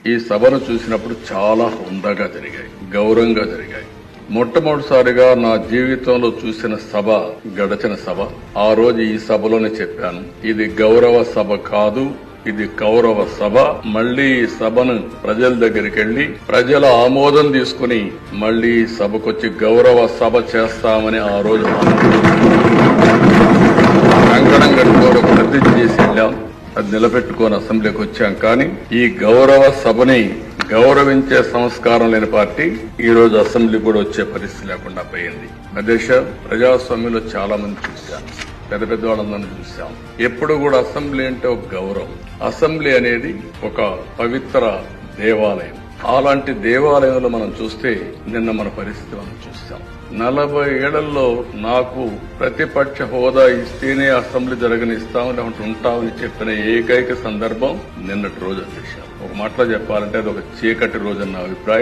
ఈ సభను చూసినప్పుడు చాలా హుందాగా జరిగాయి, గౌరవంగా జరిగాయి. మొట్టమొదటిసారిగా నా జీవితంలో చూసిన సభ గడచిన సభ. ఆ రోజు ఈ సభలోనే చెప్పాను, ఇది గౌరవ సభ కాదు, ఇది కౌరవ సభ. మళ్లీ ఈ సభను ప్రజల దగ్గరికి వెళ్లి ప్రజల ఆమోదం తీసుకుని మళ్లీ సభకొచ్చి గౌరవ సభ చేస్తామని ఆ రోజు కంకణం కట్టుకోవడం ప్రతిజ్ఞ చేసి వెళ్ళాం. అది నిలబెట్టుకొని అసెంబ్లీకి వచ్చాం. కానీ ఈ గౌరవ సభని గౌరవించే సంస్కారం లేని పార్టీ ఈ రోజు అసెంబ్లీ కూడా వచ్చే పరిస్థితి లేకుండా పోయింది. ప్రజాస్వామ్యంలో చాలా మంది చూశాం, పెద్ద పెద్ద వాళ్ళందరినీ చూశాం. ఎప్పుడు కూడా అసెంబ్లీ అంటే ఒక గౌరవం. అసెంబ్లీ అనేది ఒక పవిత్ర దేవాలయం. అలాంటి దేవాలయంలో మనం చూస్తే నిన్న మన పరిస్థితి మనం చూస్తాం. 40 ఏళ్లలో నాకు ప్రతిపక్ష హోదా ఇస్తేనే అసెంబ్లీ జరగనిస్తాం, లేకుంటే ఉంటామని చెప్పిన ఏకైక సందర్భం నిన్నటి రోజు అధ్యక్ష. ఒక మాటలో చెప్పాలంటే అది ఒక చీకటి రోజు అన్న అభిప్రాయం.